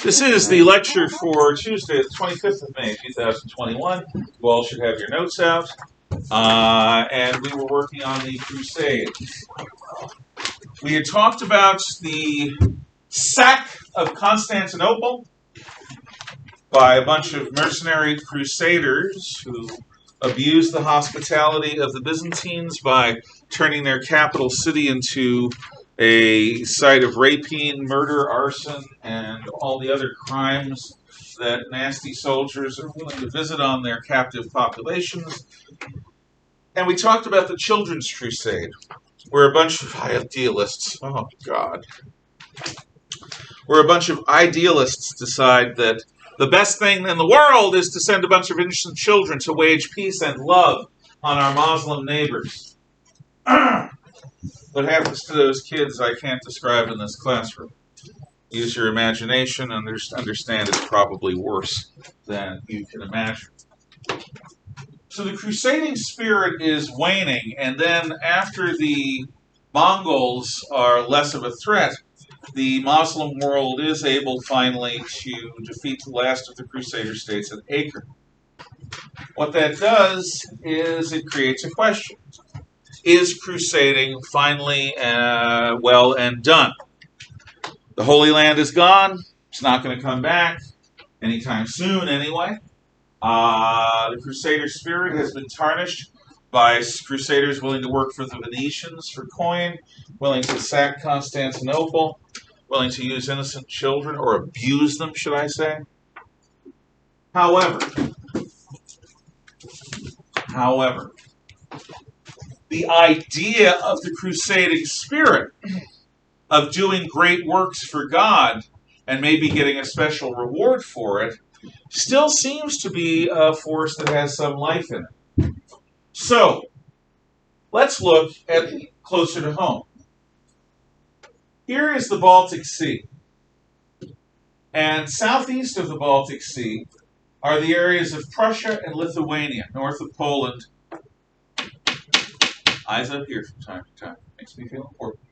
This is the lecture for Tuesday, the 25th of May, 2021. You all should have your notes out. And we were working on the Crusades. We had talked about the sack of Constantinople by a bunch of mercenary crusaders who abused the hospitality of the Byzantines by turning their capital city into a site of rapine, murder, arson, and all the other crimes that nasty soldiers are willing to visit on their captive populations. And we talked about the Children's Crusade, where a bunch of idealists, where a bunch of idealists decide that the best thing in the world is to send a bunch of innocent children to wage peace and love on our Muslim neighbors. What happens to those kids I can't describe in this classroom. Use your imagination and understand it's probably worse than you can imagine. So the crusading spirit is waning, and then after the Mongols are less of a threat, the Muslim world is able finally to defeat the last of the Crusader states at Acre. What that does is it creates a question. Is crusading finally well and done? The Holy Land is gone. It's not going to come back anytime soon anyway. The Crusader spirit has been tarnished by crusaders willing to work for the Venetians for coin, willing to sack Constantinople, willing to use innocent children, or abuse them, should I say. However, the idea of the crusading spirit, of doing great works for God and maybe getting a special reward for it, still seems to be a force that has some life in it. So, let's look at closer to home. Here is the Baltic Sea. And southeast of the Baltic Sea are the areas of Prussia and Lithuania, north of Poland. Eyes up here from time to time. Makes me feel important.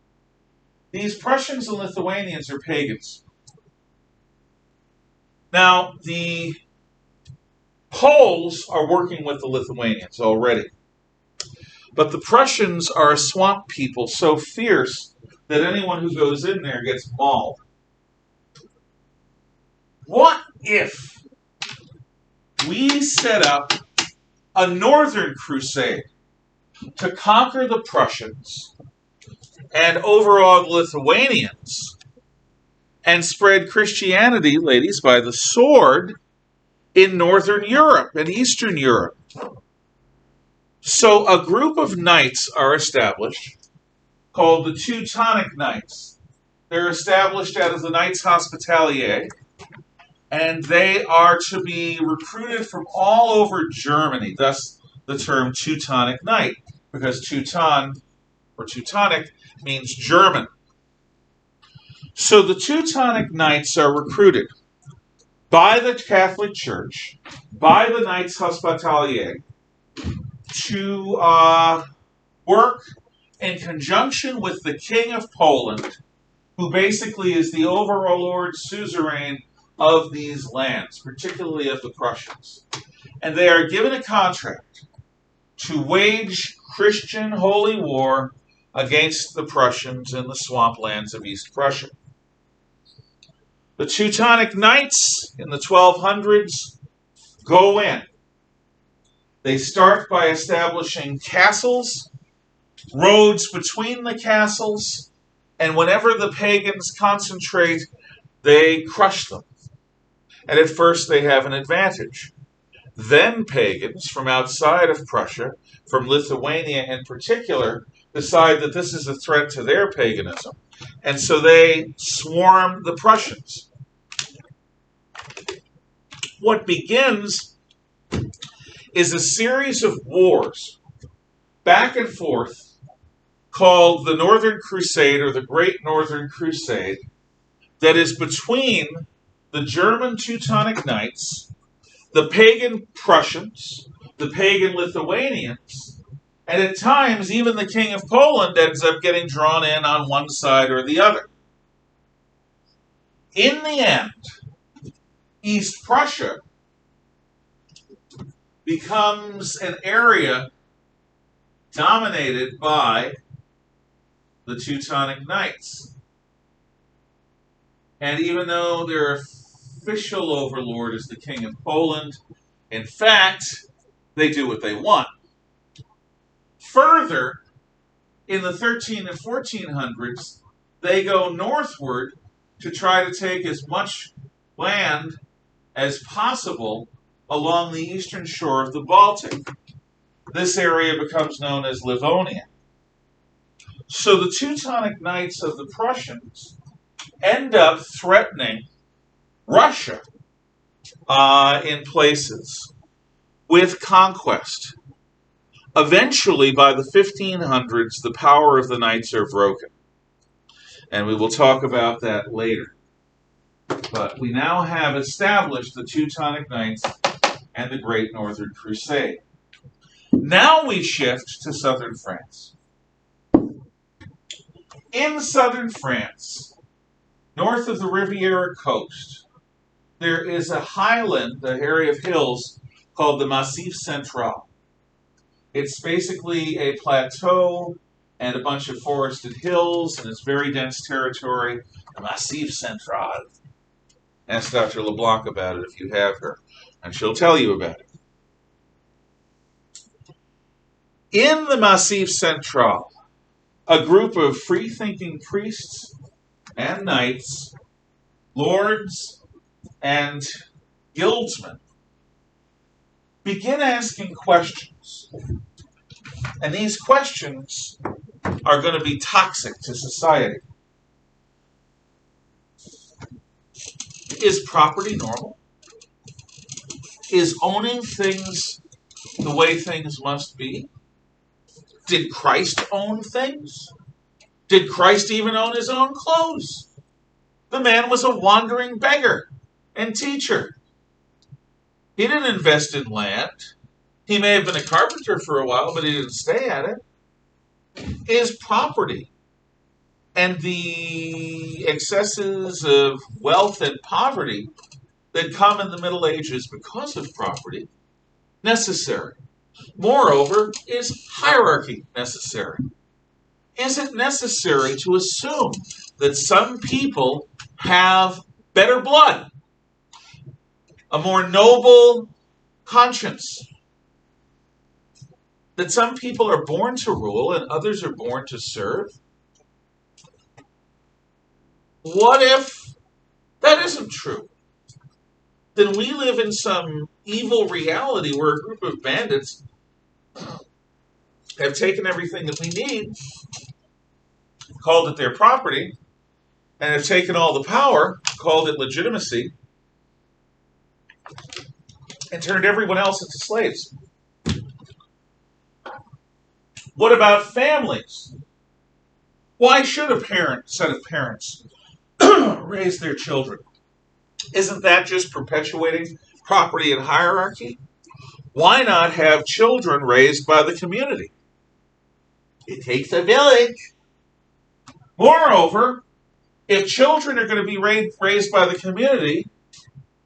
These Prussians and Lithuanians are pagans. Now, the Poles are working with the Lithuanians already. But the Prussians are a swamp people so fierce that anyone who goes in there gets mauled. What if we set up a Northern Crusade to conquer the Prussians and overawe the Lithuanians and spread Christianity, ladies, by the sword in Northern Europe and Eastern Europe? So a group of knights are established called the Teutonic Knights. They're established out of the Knights Hospitalier, and they are to be recruited from all over Germany, thus the term Teutonic Knight, because Teuton, or Teutonic, means German. So the Teutonic Knights are recruited by the Catholic Church, by the Knights Hospitalier, to work in conjunction with the King of Poland, who basically is the overlord suzerain of these lands, particularly of the Prussians. And they are given a contract to wage Christian holy war against the Prussians in the swamplands of East Prussia. The Teutonic Knights in the 1200s go in. They start by establishing castles, roads between the castles, and whenever the pagans concentrate, they crush them. And at first they have an advantage. Then pagans from outside of Prussia, from Lithuania in particular, decide that this is a threat to their paganism. And so they swarm the Prussians. What begins is a series of wars, back and forth, called the Northern Crusade, or the Great Northern Crusade, that is between the German Teutonic Knights, the pagan Prussians, the pagan Lithuanians, and at times even the King of Poland ends up getting drawn in on one side or the other. In the end, East Prussia becomes an area dominated by the Teutonic Knights. And even though their official overlord is the King of Poland, in fact, they do what they want. Further, in the 13 and 1400s, they go northward to try to take as much land as possible along the eastern shore of the Baltic. This area becomes known as Livonia. So the Teutonic Knights of the Prussians end up threatening Russia in places with conquest. Eventually, by the 1500s, the power of the Knights are broken. And we will talk about that later. But we now have established the Teutonic Knights and the Great Northern Crusade. Now we shift to southern France. In southern France, north of the Riviera coast, there is a highland, the area of hills, called the Massif Central. It's basically a plateau and a bunch of forested hills, and it's very dense territory. The Massif Central. Ask Dr. LeBlanc about it if you have her, and she'll tell you about it. In the Massif Central, a group of free-thinking priests and knights, lords and guildsmen begin asking questions. And these questions are going to be toxic to society. Is property normal? Is owning things the way things must be? Did Christ own things? Did Christ even own his own clothes? The man was a wandering beggar and teacher. He didn't invest in land. He may have been a carpenter for a while, but he didn't stay at it. Is property and the excesses of wealth and poverty that come in the Middle Ages because of property necessary? Moreover, is hierarchy necessary? Is it necessary to assume that some people have better blood, a more noble conscience, that some people are born to rule and others are born to serve? What if that isn't true? Then we live in some evil reality where a group of bandits have taken everything that we need, called it their property, and have taken all the power, called it legitimacy, and turned everyone else into slaves. What about families? Why should a set of parents raise their children? Isn't that just perpetuating property and hierarchy? Why not have children raised by the community? It takes a village. Moreover, if children are going to be raised by the community,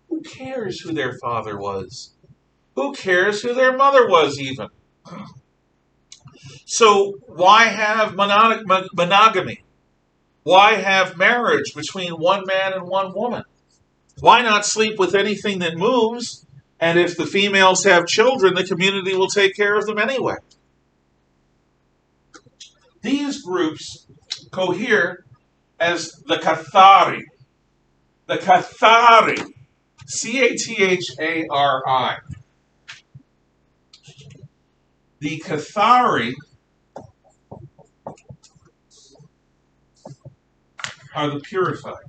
who cares who their father was? Who cares who their mother was even? So why have monogamy? Why have marriage between one man and one woman? Why not sleep with anything that moves? And if the females have children, the community will take care of them anyway. These groups cohere as the Cathari. The Cathari. C-A-T-H-A-R-I. The Cathari are the purified.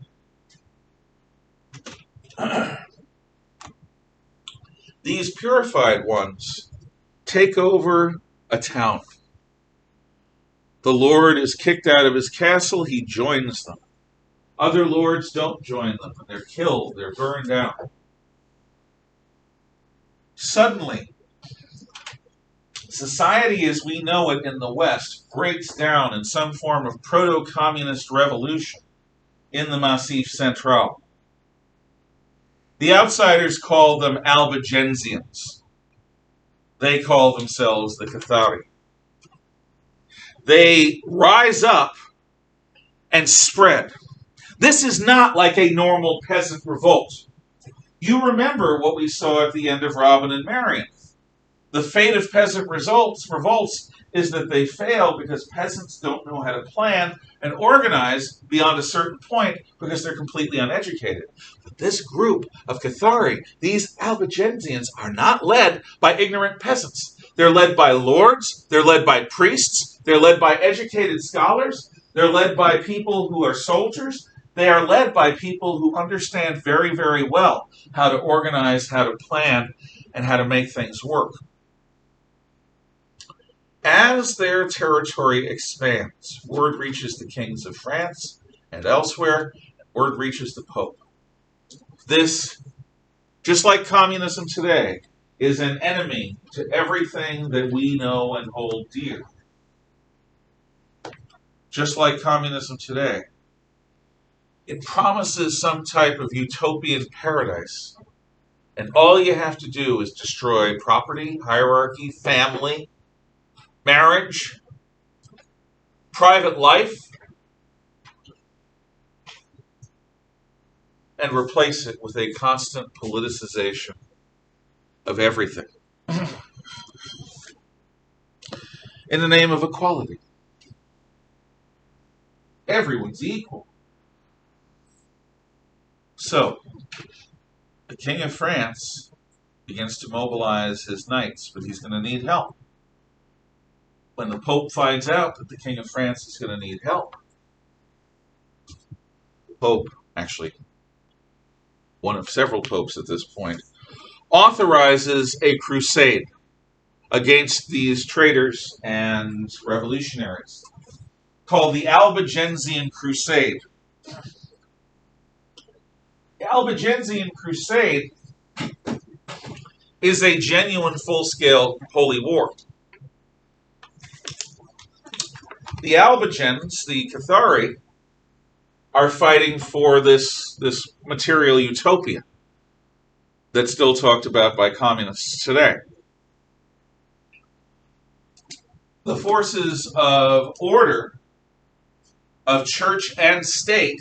These purified ones take over a town. The lord is kicked out of his castle, he joins them. Other lords don't join them, and they're killed, they're burned out. Suddenly, society as we know it in the West breaks down in some form of proto-communist revolution in the Massif Central. The outsiders call them Albigensians. They call themselves the Cathari. They rise up and spread. This is not like a normal peasant revolt. You remember what we saw at the end of Robin and Marion. The fate of peasant revolts is that they fail because peasants don't know how to plan and organize beyond a certain point because they're completely uneducated. But this group of Cathari, these Albigensians, are not led by ignorant peasants. They're led by lords, they're led by priests, they're led by educated scholars, they're led by people who are soldiers, they are led by people who understand very, very well how to organize, how to plan, and how to make things work. As their territory expands, word reaches the kings of France and elsewhere, word reaches the Pope. This, just like communism today, is an enemy to everything that we know and hold dear. Just like communism today, it promises some type of utopian paradise. And all you have to do is destroy property, hierarchy, family, marriage, private life, and replace it with a constant politicization of everything in the name of equality. Everyone's equal. So, the King of France begins to mobilize his knights, but he's going to need help. When the Pope finds out that the King of France is going to need help, the Pope, actually one of several popes at this point, authorizes a crusade against these traitors and revolutionaries called the Albigensian Crusade. The Albigensian Crusade is a genuine full-scale holy war. The Albigens, the Cathari, are fighting for this material utopia that's still talked about by communists today. The forces of order, of church and state,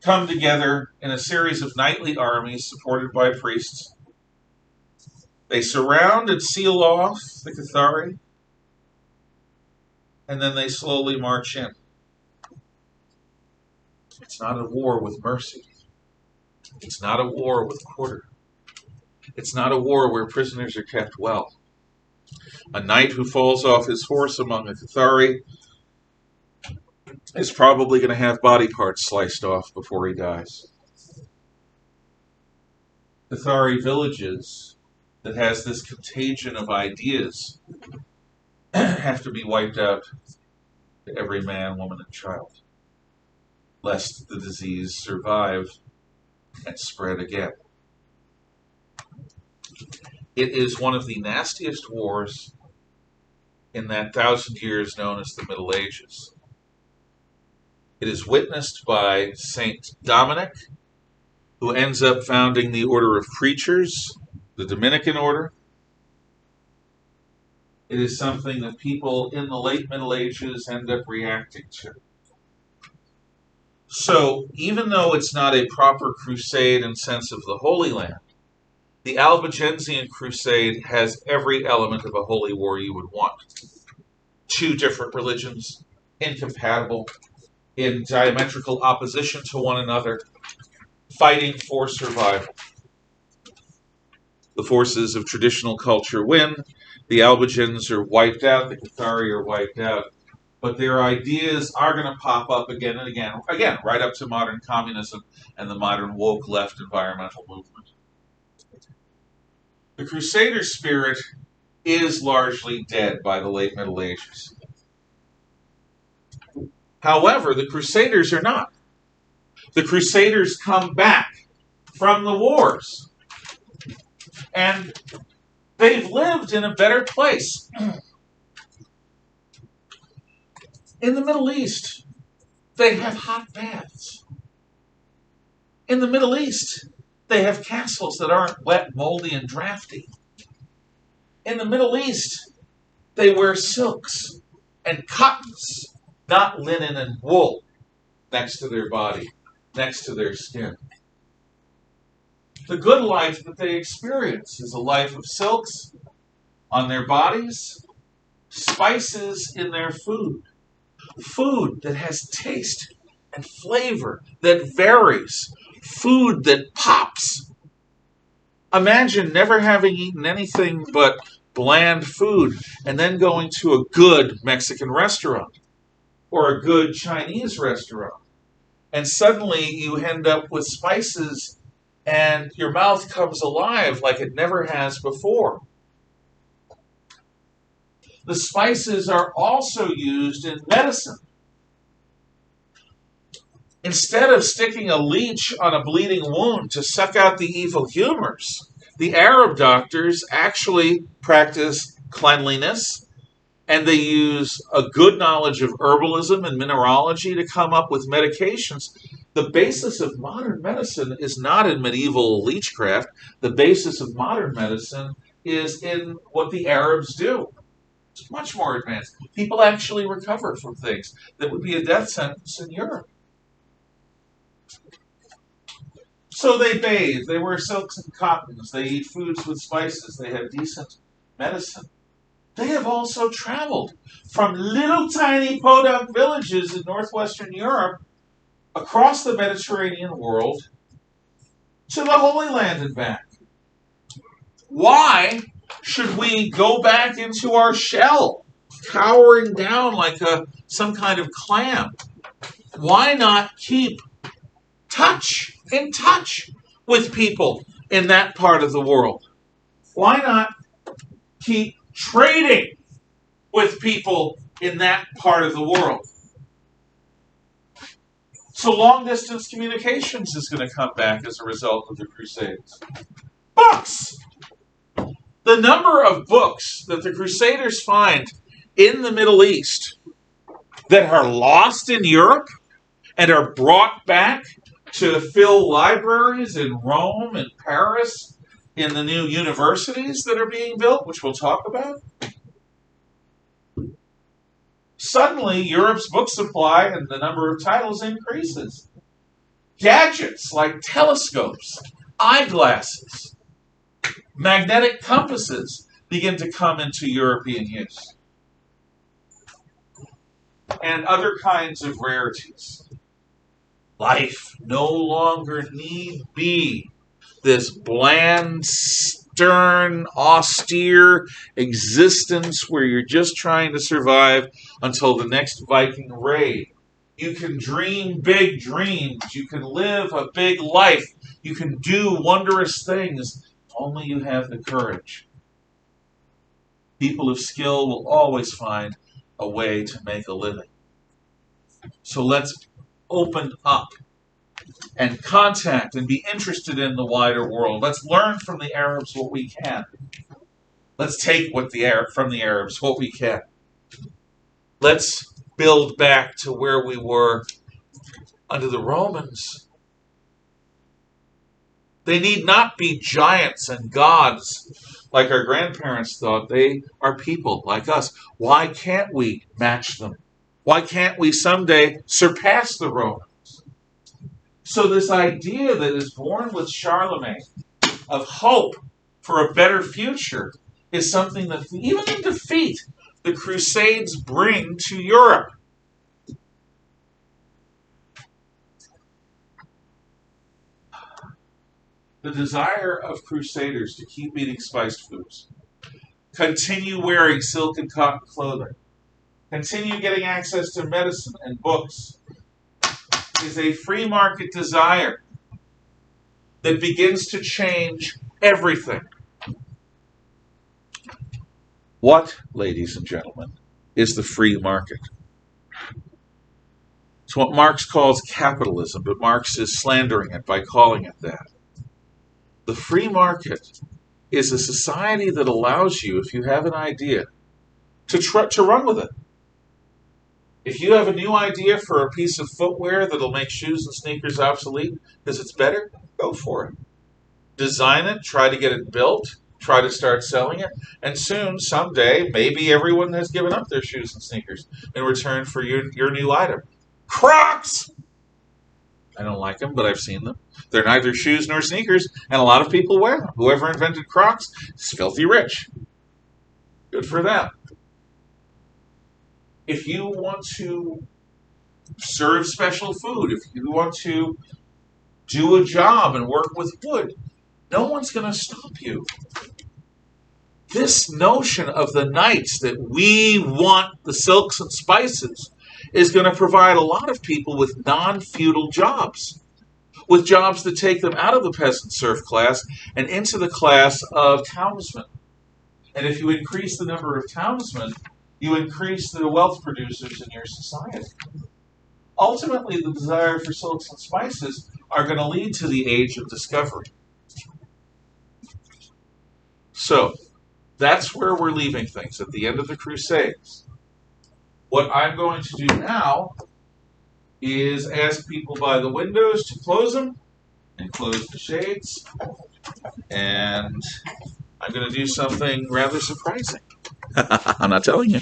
come together in a series of knightly armies supported by priests. They surround and seal off the Cathari, and then they slowly march in. It's not a war with mercy. It's not a war with quarter. It's not a war where prisoners are kept well. A knight who falls off his horse among the Cathari is probably going to have body parts sliced off before he dies. Cathari villages that has this contagion of ideas have to be wiped out to every man, woman, and child, lest the disease survive and spread again. It is one of the nastiest wars in that 1,000 years known as the Middle Ages. It is witnessed by Saint Dominic, who ends up founding the Order of Preachers, the Dominican order. It is something that people in the late Middle Ages end up reacting to. So, even though it's not a proper crusade in sense of the Holy Land, the Albigensian Crusade has every element of a holy war you would want. Two different religions, incompatible, in diametrical opposition to one another, fighting for survival. The forces of traditional culture win. The Albigens are wiped out. The Cathari are wiped out. But their ideas are going to pop up again and again, right up to modern communism and the modern woke left environmental movement. The Crusader spirit is largely dead by the late Middle Ages. However, the Crusaders are not. The Crusaders come back from the wars. And they've lived in a better place. In the Middle East, they have hot baths. In the Middle East, They have castles that aren't wet, moldy, and drafty. In the Middle East, they wear silks and cottons, not linen and wool, next to their body, next to their skin. The good life that they experience is a life of silks on their bodies, spices in their food, food that has taste and flavor that varies, food that pops. Imagine never having eaten anything but bland food and then going to a good Mexican restaurant or a good Chinese restaurant. And suddenly you end up with spices and your mouth comes alive like it never has before. The spices are also used in medicine. Instead of sticking a leech on a bleeding wound to suck out the evil humors, the Arab doctors actually practice cleanliness, and they use a good knowledge of herbalism and mineralogy to come up with medications. The basis of modern medicine is not in medieval leechcraft. The basis of modern medicine is in what the Arabs do. It's much more advanced. People actually recover from things that would be a death sentence in Europe. So they bathe, they wear silks and cottons, they eat foods with spices, they have decent medicine. They have also traveled from little tiny podunk villages in northwestern Europe across the Mediterranean world to the Holy Land and back. Why should we go back into our shell, cowering down like some kind of clam? Why not keep in touch with people in that part of the world? Why not keep trading with people in that part of the world? So long-distance communications is going to come back as a result of the Crusades. Books! The number of books that the Crusaders find in the Middle East that are lost in Europe and are brought back to fill libraries in Rome and Paris, in the new universities that are being built, which we'll talk about. Suddenly, Europe's book supply and the number of titles increases. Gadgets like telescopes, eyeglasses, magnetic compasses begin to come into European use. And other kinds of rarities. Life no longer need be this bland, stern, austere existence where you're just trying to survive until the next Viking raid. You can dream big dreams. You can live a big life. You can do wondrous things. Only you have the courage. People of skill will always find a way to make a living. So let's open up and contact and be interested in the wider world. Let's learn from the Arabs what we can. Let's take from the Arabs what we can. Let's build back to where we were under the Romans. They need not be giants and gods like our grandparents thought. They are people like us. Why can't we match them? Why can't we someday surpass the Romans? So this idea that is born with Charlemagne of hope for a better future is something that even in defeat, the Crusades bring to Europe. The desire of Crusaders to keep eating spiced foods, continue wearing silk and cotton clothing, continue getting access to medicine and books, is a free market desire that begins to change everything. What, ladies and gentlemen, is the free market? It's what Marx calls capitalism, but Marx is slandering it by calling it that. The free market is a society that allows you, if you have an idea, to run with it. If you have a new idea for a piece of footwear that'll make shoes and sneakers obsolete because it's better, go for it. design it, try to get it built, try to start selling it, and soon, someday, maybe everyone has given up their shoes and sneakers in return for your new item. Crocs! I don't like them, but I've seen them. They're neither shoes nor sneakers, and a lot of people wear them. Whoever invented Crocs is filthy rich. Good for them. If you want to serve special food, if you want to do a job and work with wood, no one's going to stop you. This notion of the knights that we want the silks and spices is going to provide a lot of people with non-feudal jobs, with jobs that take them out of the peasant serf class and into the class of townsmen. And if you increase the number of townsmen, you increase the wealth producers in your society. Ultimately, the desire for silks and spices are going to lead to the age of discovery. So, that's where we're leaving things at the end of the Crusades. What I'm going to do now is ask people by the windows to close them and close the shades. And I'm going to do something rather surprising. I'm not telling you.